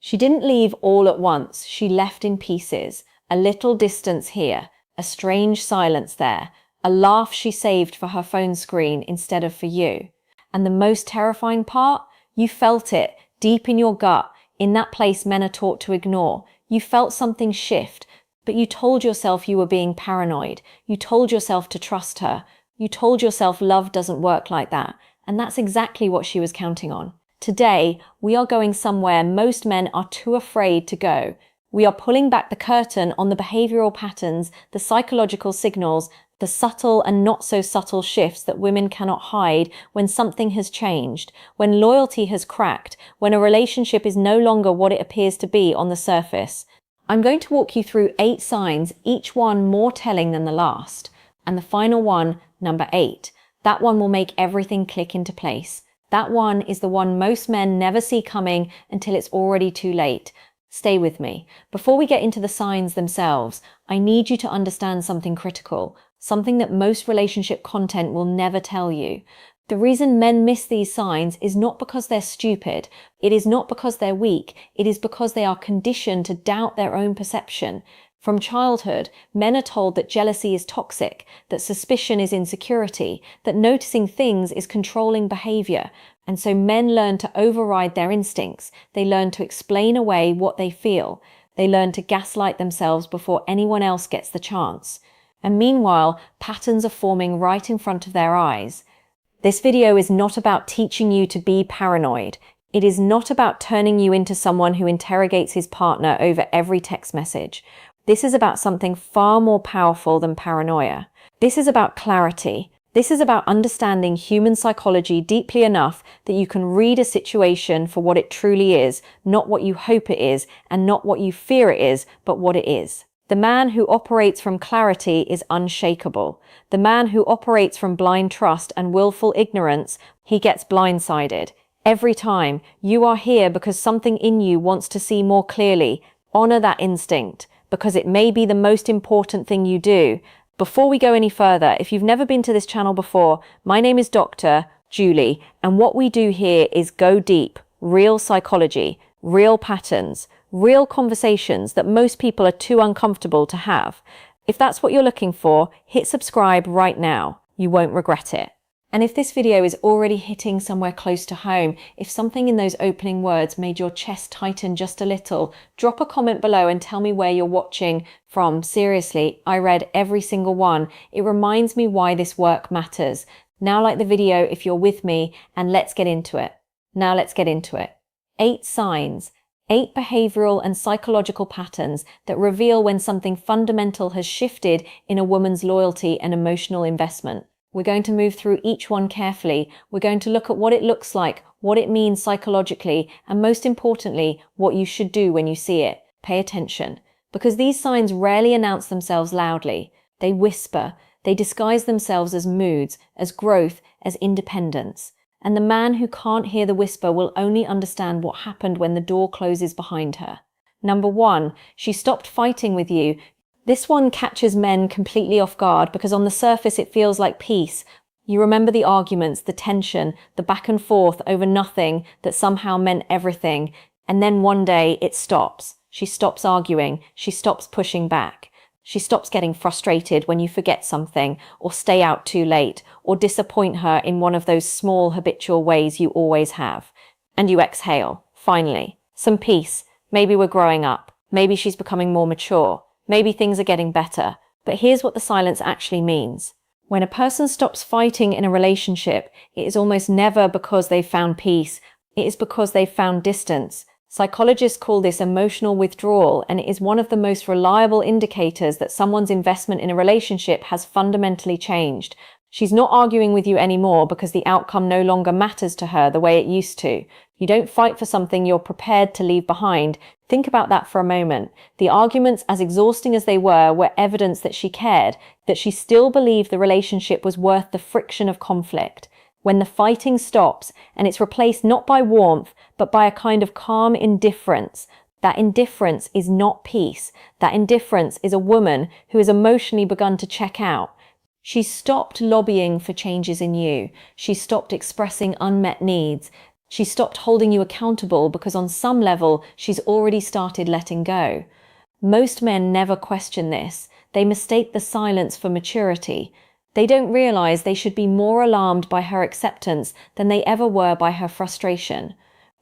She didn't leave all at once. She left in pieces. A little distance here, a strange silence there, a laugh she saved for her phone screen instead of for you. And the most terrifying part? You felt it, deep in your gut, in that place men are taught to ignore. You felt something shift, but you told yourself you were being paranoid. You told yourself to trust her. You told yourself love doesn't work like that. And that's exactly what she was counting on. Today, we are going somewhere most men are too afraid to go. We are pulling back the curtain on the behavioral patterns, the psychological signals, the subtle and not so subtle shifts that women cannot hide when something has changed, when loyalty has cracked, when a relationship is no longer what it appears to be on the surface. I'm going to walk you through 8 signs, each one more telling than the last. And the final one, number 8, that one will make everything click into place. That one is the one most men never see coming until it's already too late. Stay with me. Before we get into the signs themselves, I need you to understand something critical, something that most relationship content will never tell you. The reason men miss these signs is not because they're stupid. It is not because they're weak. It is because they are conditioned to doubt their own perception. From childhood, men are told that jealousy is toxic, that suspicion is insecurity, that noticing things is controlling behavior. And so men learn to override their instincts. They learn to explain away what they feel. They learn to gaslight themselves before anyone else gets the chance. And meanwhile, patterns are forming right in front of their eyes. This video is not about teaching you to be paranoid. It is not about turning you into someone who interrogates his partner over every text message. This is about something far more powerful than paranoia. This is about clarity. This is about understanding human psychology deeply enough that you can read a situation for what it truly is, not what you hope it is, and not what you fear it is, but what it is. The man who operates from clarity is unshakable. The man who operates from blind trust and willful ignorance, he gets blindsided. Every time, you are here because something in you wants to see more clearly. Honor that instinct, because it may be the most important thing you do. Before we go any further, if you've never been to this channel before, my name is Dr. Julie, and what we do here is go deep, real psychology, real patterns, real conversations that most people are too uncomfortable to have. If that's what you're looking for, hit subscribe right now. You won't regret it. And if this video is already hitting somewhere close to home, if something in those opening words made your chest tighten just a little, drop a comment below and tell me where you're watching from. Seriously, I read every single one. It reminds me why this work matters. Now like the video if you're with me, and let's get into it. Now let's get into it. 8 signs. 8 behavioral and psychological patterns that reveal when something fundamental has shifted in a woman's loyalty and emotional investment. We're going to move through each one carefully. We're going to look at what it looks like, what it means psychologically, and most importantly, what you should do when you see it. Pay attention, because these signs rarely announce themselves loudly. They whisper. They disguise themselves as moods, as growth, as independence. And the man who can't hear the whisper will only understand what happened when the door closes behind her. Number 1, she stopped fighting with you. This one catches men completely off guard because on the surface it feels like peace. You remember the arguments, the tension, the back and forth over nothing that somehow meant everything. And then one day it stops. She stops arguing. She stops pushing back. She stops getting frustrated when you forget something, or stay out too late, or disappoint her in one of those small habitual ways you always have. And you exhale. Finally. Some peace. Maybe we're growing up. Maybe she's becoming more mature. Maybe things are getting better. But here's what the silence actually means. When a person stops fighting in a relationship, it is almost never because they've found peace. It is because they've found distance. Psychologists call this emotional withdrawal, and it is one of the most reliable indicators that someone's investment in a relationship has fundamentally changed. She's not arguing with you anymore because the outcome no longer matters to her the way it used to. You don't fight for something you're prepared to leave behind. Think about that for a moment. The arguments, as exhausting as they were evidence that she cared, that she still believed the relationship was worth the friction of conflict. When the fighting stops, and it's replaced not by warmth, but by a kind of calm indifference, that indifference is not peace. That indifference is a woman who has emotionally begun to check out. She stopped lobbying for changes in you. She stopped expressing unmet needs. She stopped holding you accountable because on some level, she's already started letting go. Most men never question this. They mistake the silence for maturity. They don't realize they should be more alarmed by her acceptance than they ever were by her frustration.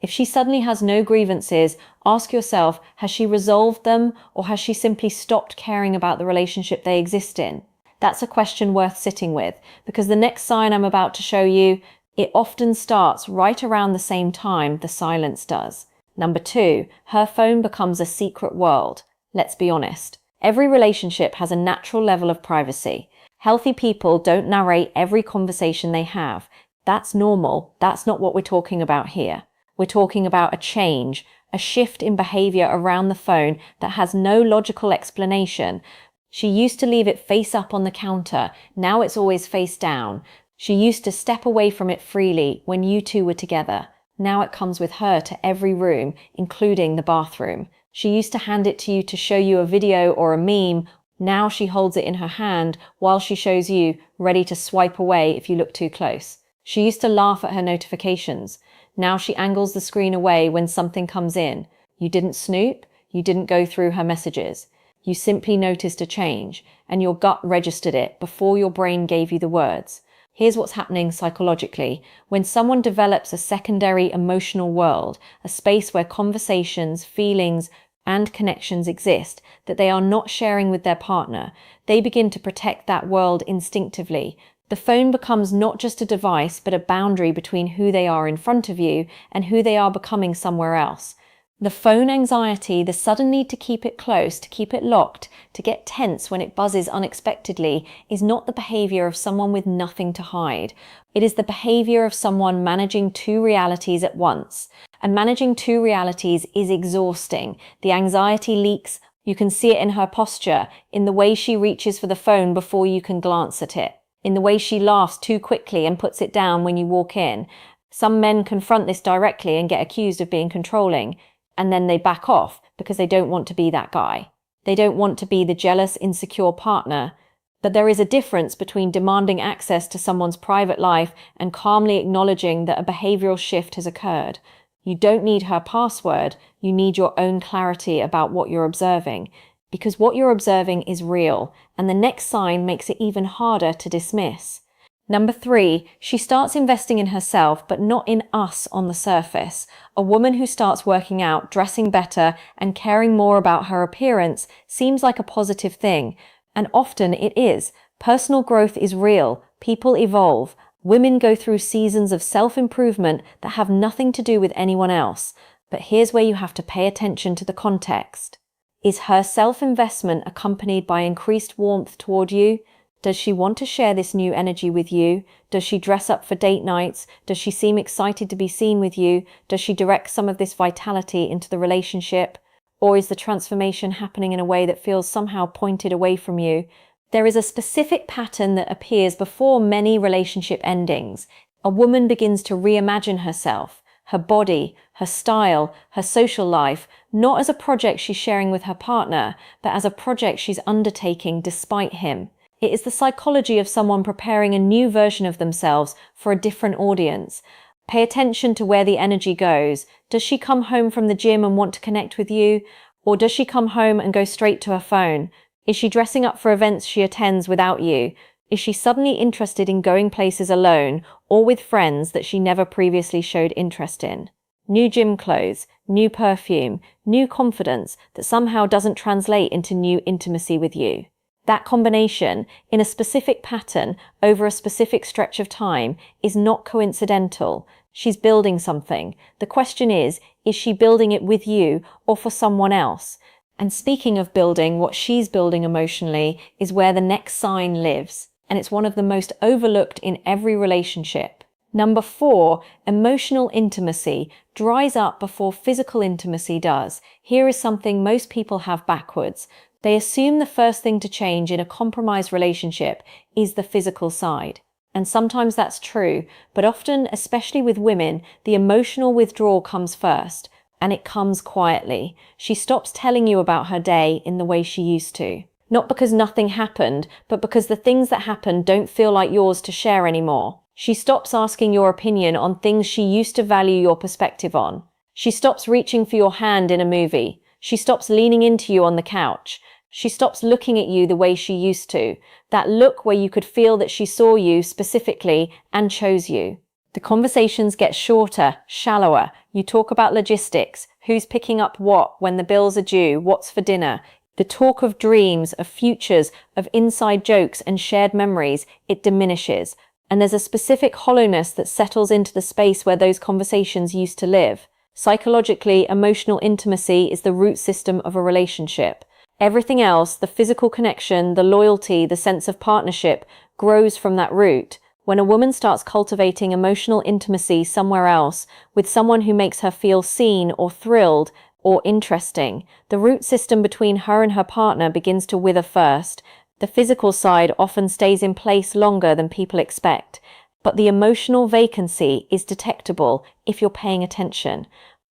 If she suddenly has no grievances, ask yourself, has she resolved them, or has she simply stopped caring about the relationship they exist in? That's a question worth sitting with, because the next sign I'm about to show you, it often starts right around the same time the silence does. Number 2, her phone becomes a secret world. Let's be honest. Every relationship has a natural level of privacy. Healthy people don't narrate every conversation they have. That's normal. That's not what we're talking about here. We're talking about a change, a shift in behavior around the phone that has no logical explanation. She used to leave it face up on the counter. Now it's always face down. She used to step away from it freely when you two were together. Now it comes with her to every room, including the bathroom. She used to hand it to you to show you a video or a meme. Now she holds it in her hand while she shows you, ready to swipe away if you look too close. She used to laugh at her notifications. Now she angles the screen away when something comes in. You didn't snoop, you didn't go through her messages. You simply noticed a change, and your gut registered it before your brain gave you the words. Here's what's happening psychologically. When someone develops a secondary emotional world, a space where conversations, feelings, and connections exist that they are not sharing with their partner, they begin to protect that world instinctively. The phone becomes not just a device, but a boundary between who they are in front of you and who they are becoming somewhere else. The phone anxiety, the sudden need to keep it close, to keep it locked, to get tense when it buzzes unexpectedly, is not the behavior of someone with nothing to hide. It is the behavior of someone managing two realities at once. And managing two realities is exhausting. The anxiety leaks. You can see it in her posture, in the way she reaches for the phone before you can glance at it, in the way she laughs too quickly and puts it down when you walk in. Some men confront this directly and get accused of being controlling, and then they back off because they don't want to be that guy. They don't want to be the jealous, insecure partner. But there is a difference between demanding access to someone's private life and calmly acknowledging that a behavioral shift has occurred. You don't need her password, you need your own clarity about what you're observing, because what you're observing is real, and the next sign makes it even harder to dismiss. Number 3, she starts investing in herself, but not in us on the surface. A woman who starts working out, dressing better, and caring more about her appearance seems like a positive thing, and often it is. Personal growth is real. People evolve. Women go through seasons of self-improvement that have nothing to do with anyone else. But here's where you have to pay attention to the context. Is her self-investment accompanied by increased warmth toward you? Does she want to share this new energy with you? Does she dress up for date nights? Does she seem excited to be seen with you? Does she direct some of this vitality into the relationship? Or is the transformation happening in a way that feels somehow pointed away from you? There is a specific pattern that appears before many relationship endings. A woman begins to reimagine herself, her body, her style, her social life, not as a project she's sharing with her partner, but as a project she's undertaking despite him. It is the psychology of someone preparing a new version of themselves for a different audience. Pay attention to where the energy goes. Does she come home from the gym and want to connect with you? Or does she come home and go straight to her phone? Is she dressing up for events she attends without you? Is she suddenly interested in going places alone or with friends that she never previously showed interest in? New gym clothes, new perfume, new confidence that somehow doesn't translate into new intimacy with you. That combination, in a specific pattern, over a specific stretch of time, is not coincidental. She's building something. The question is she building it with you or for someone else? And speaking of building, what she's building emotionally is where the next sign lives. And it's one of the most overlooked in every relationship. Number 4, emotional intimacy dries up before physical intimacy does. Here is something most people have backwards. They assume the first thing to change in a compromised relationship is the physical side. And sometimes that's true, but often, especially with women, the emotional withdrawal comes first, and it comes quietly. She stops telling you about her day in the way she used to. Not because nothing happened, but because the things that happened don't feel like yours to share anymore. She stops asking your opinion on things she used to value your perspective on. She stops reaching for your hand in a movie. She stops leaning into you on the couch. She stops looking at you the way she used to. That look where you could feel that she saw you specifically and chose you. The conversations get shorter, shallower. You talk about logistics, who's picking up what, when the bills are due, what's for dinner. The talk of dreams, of futures, of inside jokes and shared memories, it diminishes. And there's a specific hollowness that settles into the space where those conversations used to live. Psychologically, emotional intimacy is the root system of a relationship. Everything else, the physical connection, the loyalty, the sense of partnership, grows from that root. When a woman starts cultivating emotional intimacy somewhere else, with someone who makes her feel seen or thrilled or interesting, the root system between her and her partner begins to wither first. The physical side often stays in place longer than people expect, but the emotional vacancy is detectable if you're paying attention.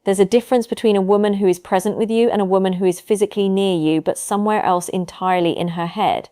There's a difference between a woman who is present with you and a woman who is physically near you, but somewhere else entirely in her head.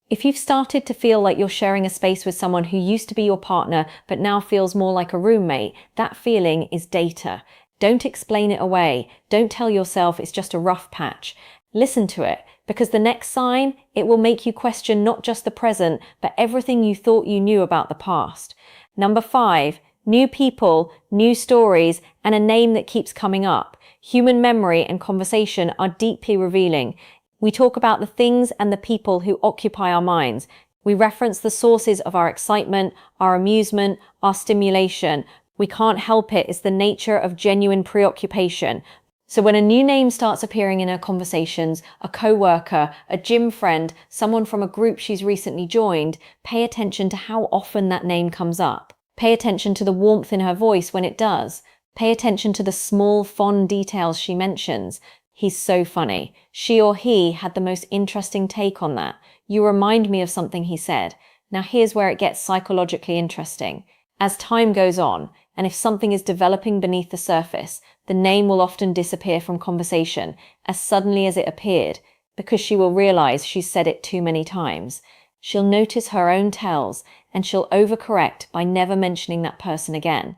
If you've started to feel like you're sharing a space with someone who used to be your partner, but now feels more like a roommate, that feeling is data. Don't explain it away. Don't tell yourself it's just a rough patch. Listen to it, because the next sign, it will make you question not just the present, but everything you thought you knew about the past. Number 5, new people, new stories, and a name that keeps coming up. Human memory and conversation are deeply revealing. We talk about the things and the people who occupy our minds. We reference the sources of our excitement, our amusement, our stimulation. We can't help it. It's the nature of genuine preoccupation. So when a new name starts appearing in her conversations, a co-worker, a gym friend, someone from a group she's recently joined, pay attention to how often that name comes up. Pay attention to the warmth in her voice when it does. Pay attention to the small, fond details she mentions. He's so funny. She or he had the most interesting take on that. You remind me of something he said. Now here's where it gets psychologically interesting. As time goes on, and if something is developing beneath the surface, the name will often disappear from conversation as suddenly as it appeared, because she will realize she's said it too many times. She'll notice her own tells, and she'll overcorrect by never mentioning that person again.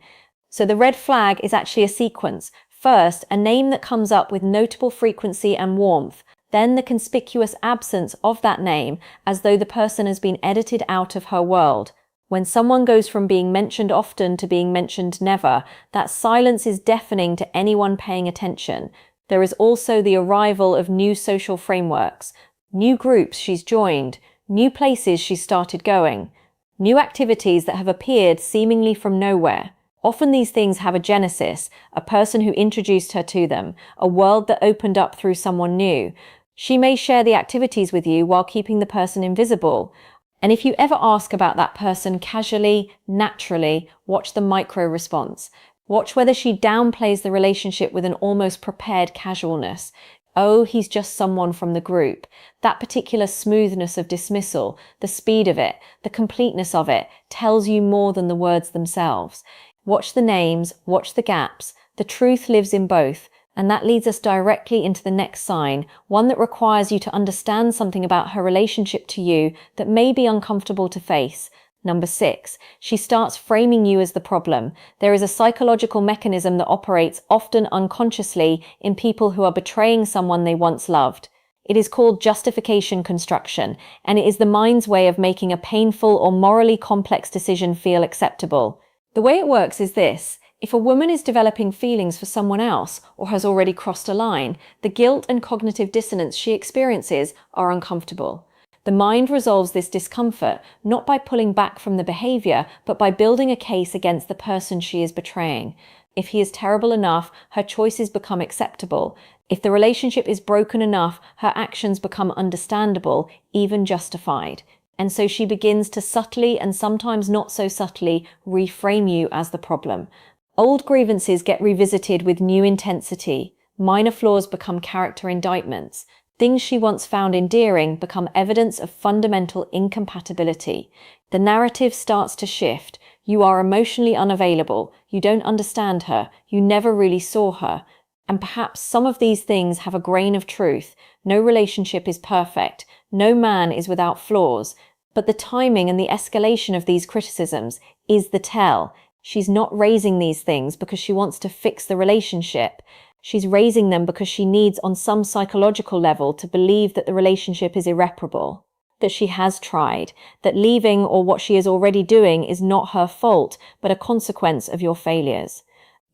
So the red flag is actually a sequence. First, a name that comes up with notable frequency and warmth, then the conspicuous absence of that name as though the person has been edited out of her world. When someone goes from being mentioned often to being mentioned never, that silence is deafening to anyone paying attention. There is also the arrival of new social frameworks, new groups she's joined, new places she's started going, new activities that have appeared seemingly from nowhere. Often these things have a genesis, a person who introduced her to them, a world that opened up through someone new. She may share the activities with you while keeping the person invisible. And if you ever ask about that person casually, naturally, watch the micro response. Watch whether she downplays the relationship with an almost prepared casualness. Oh, he's just someone from the group. That particular smoothness of dismissal, the speed of it, the completeness of it, tells you more than the words themselves. Watch the names, watch the gaps. The truth lives in both. And that leads us directly into the next sign, one that requires you to understand something about her relationship to you that may be uncomfortable to face. Number 6, she starts framing you as the problem. There is a psychological mechanism that operates often unconsciously in people who are betraying someone they once loved. It is called justification construction, and it is the mind's way of making a painful or morally complex decision feel acceptable. The way it works is this. If a woman is developing feelings for someone else or has already crossed a line, the guilt and cognitive dissonance she experiences are uncomfortable. The mind resolves this discomfort not by pulling back from the behavior, but by building a case against the person she is betraying. If he is terrible enough, her choices become acceptable. If the relationship is broken enough, her actions become understandable, even justified. And so she begins to subtly and sometimes not so subtly reframe you as the problem. Old grievances get revisited with new intensity. Minor flaws become character indictments. Things she once found endearing become evidence of fundamental incompatibility. The narrative starts to shift. You are emotionally unavailable. You don't understand her. You never really saw her. And perhaps some of these things have a grain of truth. No relationship is perfect. No man is without flaws. But the timing and the escalation of these criticisms is the tell. She's not raising these things because she wants to fix the relationship. She's raising them because she needs, on some psychological level, to believe that the relationship is irreparable, that she has tried, that leaving or what she is already doing is not her fault, but a consequence of your failures.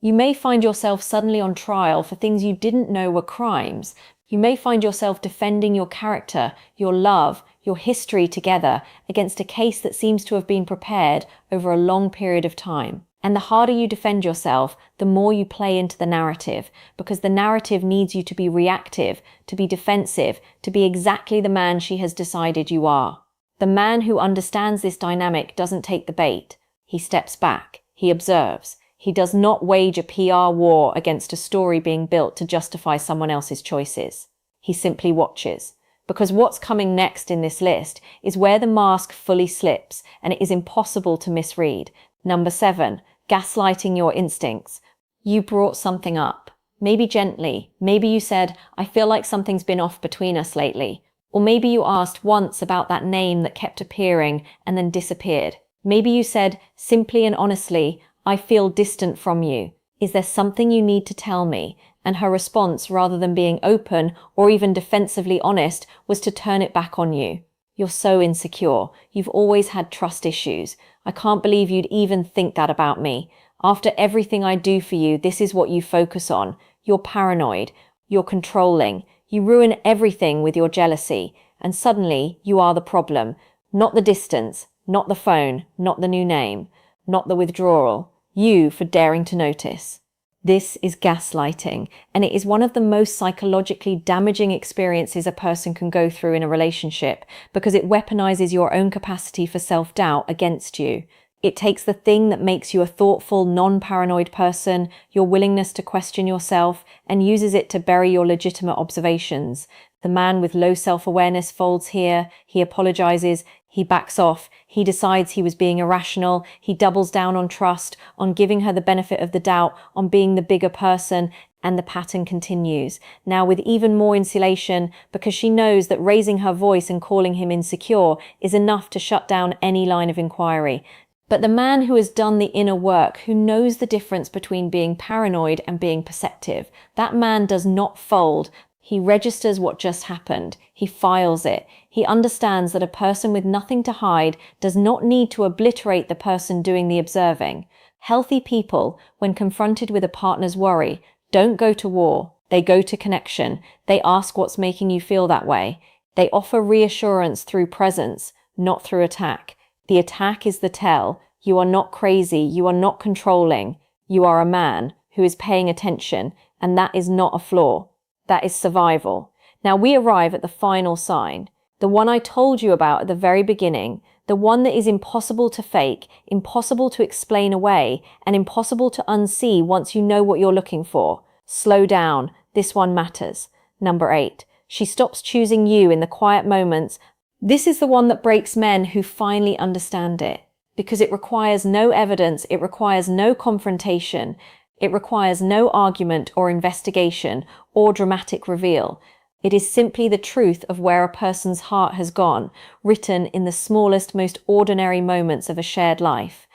You may find yourself suddenly on trial for things you didn't know were crimes. You may find yourself defending your character, your love, your history together against a case that seems to have been prepared over a long period of time. And the harder you defend yourself, the more you play into the narrative, because the narrative needs you to be reactive, to be defensive, to be exactly the man she has decided you are. The man who understands this dynamic doesn't take the bait. He steps back. He observes. He does not wage a PR war against a story being built to justify someone else's choices. He simply watches. Because what's coming next in this list is where the mask fully slips and it is impossible to misread. Number 7, gaslighting your instincts. You brought something up. Maybe gently. Maybe you said, I feel like something's been off between us lately. Or maybe you asked once about that name that kept appearing and then disappeared. Maybe you said, simply and honestly, I feel distant from you. Is there something you need to tell me? And her response, rather than being open or even defensively honest, was to turn it back on you. You're so insecure. You've always had trust issues. I can't believe you'd even think that about me. After everything I do for you, this is what you focus on. You're paranoid. You're controlling. You ruin everything with your jealousy. And suddenly, you are the problem. Not the distance, not the phone, not the new name, not the withdrawal. You for daring to notice. This is gaslighting, and it is one of the most psychologically damaging experiences a person can go through in a relationship because it weaponizes your own capacity for self-doubt against you. It takes the thing that makes you a thoughtful, non-paranoid person, your willingness to question yourself, and uses it to bury your legitimate observations. The man with low self-awareness folds here, he apologizes, he backs off, he decides he was being irrational, he doubles down on trust, on giving her the benefit of the doubt, on being the bigger person, and the pattern continues. Now with even more insulation, because she knows that raising her voice and calling him insecure is enough to shut down any line of inquiry. But the man who has done the inner work, who knows the difference between being paranoid and being perceptive, that man does not fold. He registers what just happened. He files it. He understands that a person with nothing to hide does not need to obliterate the person doing the observing. Healthy people, when confronted with a partner's worry, don't go to war. They go to connection. They ask what's making you feel that way. They offer reassurance through presence, not through attack. The attack is the tell. You are not crazy. You are not controlling. You are a man who is paying attention, and that is not a flaw. That is survival. Now we arrive at the final sign, the one I told you about at the very beginning, the one that is impossible to fake, impossible to explain away, and impossible to unsee once you know what you're looking for. Slow down. This one matters. Number 8. She stops choosing you in the quiet moments. This is the one that breaks men who finally understand it, because it requires no evidence, it requires no confrontation, it requires no argument or investigation or dramatic reveal. It is simply the truth of where a person's heart has gone, written in the smallest, most ordinary moments of a shared life.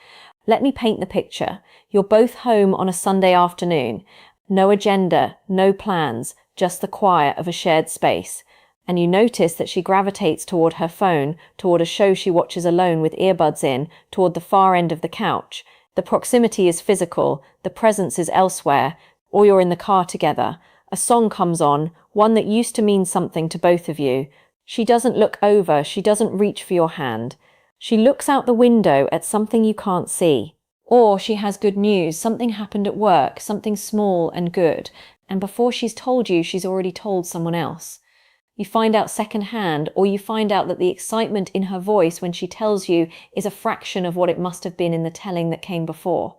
Let me paint the picture. You're both home on a Sunday afternoon. No agenda, no plans, just the quiet of a shared space. And you notice that she gravitates toward her phone, toward a show she watches alone with earbuds in, toward the far end of the couch. The proximity is physical, the presence is elsewhere, or you're in the car together. A song comes on, one that used to mean something to both of you. She doesn't look over, she doesn't reach for your hand. She looks out the window at something you can't see. Or she has good news, something happened at work, something small and good, and before she's told you, she's already told someone else. You find out secondhand, or you find out that the excitement in her voice when she tells you is a fraction of what it must have been in the telling that came before.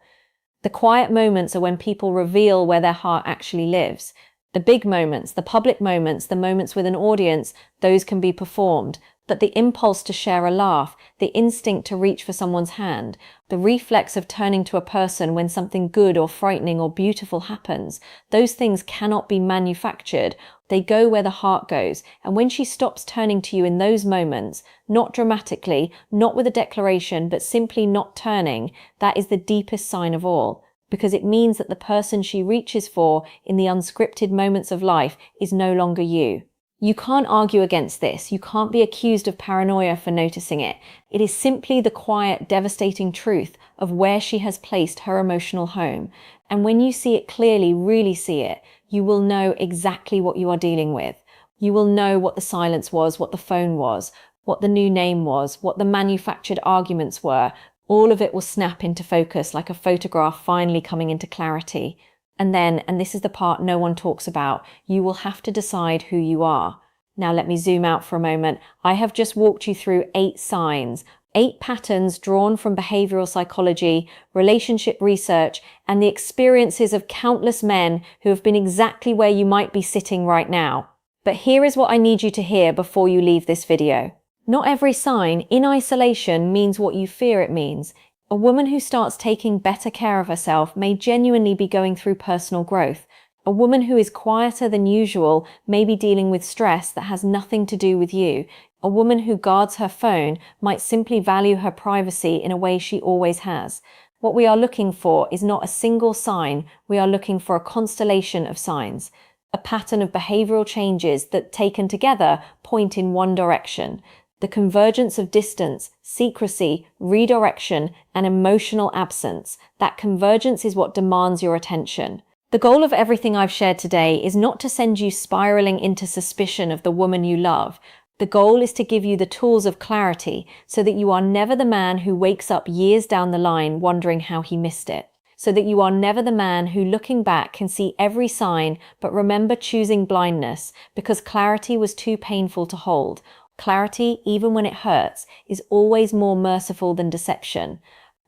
The quiet moments are when people reveal where their heart actually lives. The big moments, the public moments, the moments with an audience, those can be performed. But the impulse to share a laugh, the instinct to reach for someone's hand, the reflex of turning to a person when something good or frightening or beautiful happens, those things cannot be manufactured. They go where the heart goes. And when she stops turning to you in those moments, not dramatically, not with a declaration, but simply not turning, that is the deepest sign of all. Because it means that the person she reaches for in the unscripted moments of life is no longer you. You can't argue against this. You can't be accused of paranoia for noticing it. It is simply the quiet, devastating truth of where she has placed her emotional home. And when you see it clearly, really see it, you will know exactly what you are dealing with. You will know what the silence was, what the phone was, what the new name was, what the manufactured arguments were. All of it will snap into focus like a photograph finally coming into clarity. And then, and this is the part no one talks about, you will have to decide who you are. Now let me zoom out for a moment. I have just walked you through 8 signs, 8 patterns drawn from behavioral psychology, relationship research, and the experiences of countless men who have been exactly where you might be sitting right now. But here is what I need you to hear before you leave this video. Not every sign in isolation means what you fear it means. A woman who starts taking better care of herself may genuinely be going through personal growth. A woman who is quieter than usual may be dealing with stress that has nothing to do with you. A woman who guards her phone might simply value her privacy in a way she always has. What we are looking for is not a single sign, we are looking for a constellation of signs. A pattern of behavioral changes that, taken together, point in one direction. The convergence of distance, secrecy, redirection, and emotional absence. That convergence is what demands your attention. The goal of everything I've shared today is not to send you spiraling into suspicion of the woman you love. The goal is to give you the tools of clarity so that you are never the man who wakes up years down the line wondering how he missed it. So that you are never the man who, looking back, can see every sign but remember choosing blindness because clarity was too painful to hold. Clarity, even when it hurts, is always more merciful than deception,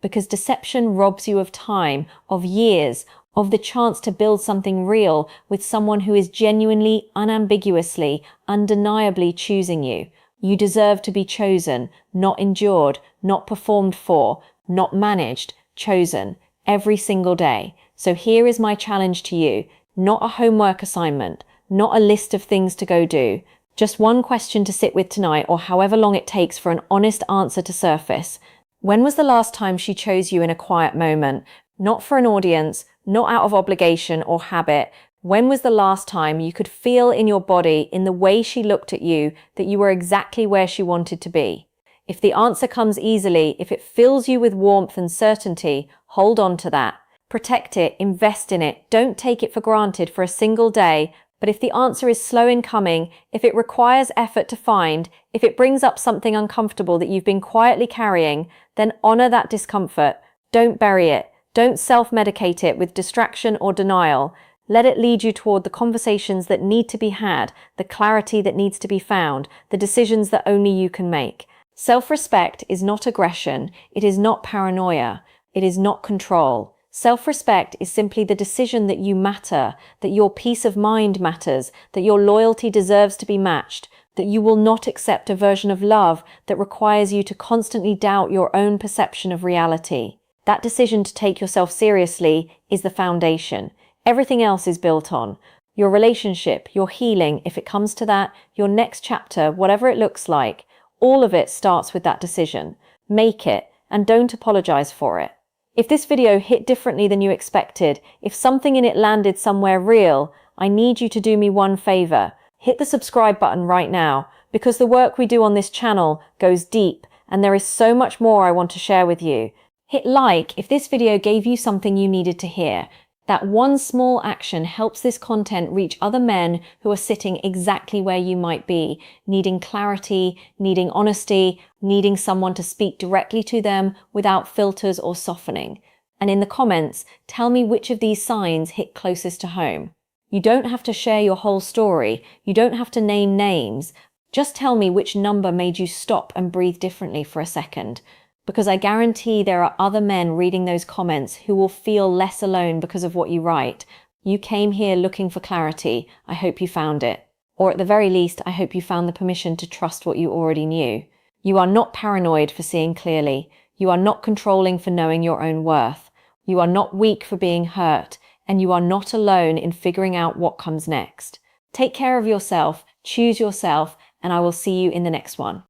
because deception robs you of time, of years, of the chance to build something real with someone who is genuinely, unambiguously, undeniably choosing you. You deserve to be chosen, not endured, not performed for, not managed, chosen, every single day. So here is my challenge to you, not a homework assignment, not a list of things to go do. Just one question to sit with tonight, or however long it takes for an honest answer to surface. When was the last time she chose you in a quiet moment? Not for an audience, not out of obligation or habit. When was the last time you could feel in your body, in the way she looked at you, that you were exactly where she wanted to be? If the answer comes easily, if it fills you with warmth and certainty, hold on to that. Protect it, invest in it, don't take it for granted for a single day. But if the answer is slow in coming, if it requires effort to find, if it brings up something uncomfortable that you've been quietly carrying, then honor that discomfort. Don't bury it. Don't self-medicate it with distraction or denial. Let it lead you toward the conversations that need to be had, the clarity that needs to be found, the decisions that only you can make. Self-respect is not aggression. It is not paranoia. It is not control. Self-respect is simply the decision that you matter, that your peace of mind matters, that your loyalty deserves to be matched, that you will not accept a version of love that requires you to constantly doubt your own perception of reality. That decision to take yourself seriously is the foundation. Everything else is built on. Your relationship, your healing, if it comes to that, your next chapter, whatever it looks like, all of it starts with that decision. Make it, and don't apologize for it. If this video hit differently than you expected, if something in it landed somewhere real, I need you to do me one favor. Hit the subscribe button right now, because the work we do on this channel goes deep, and there is so much more I want to share with you. Hit like if this video gave you something you needed to hear. That one small action helps this content reach other men who are sitting exactly where you might be, needing clarity, needing honesty, needing someone to speak directly to them without filters or softening. And in the comments, tell me which of these signs hit closest to home. You don't have to share your whole story. You don't have to name names. Just tell me which number made you stop and breathe differently for a second. Because I guarantee there are other men reading those comments who will feel less alone because of what you write. You came here looking for clarity. I hope you found it. Or at the very least, I hope you found the permission to trust what you already knew. You are not paranoid for seeing clearly. You are not controlling for knowing your own worth. You are not weak for being hurt, and you are not alone in figuring out what comes next. Take care of yourself, choose yourself, and I will see you in the next one.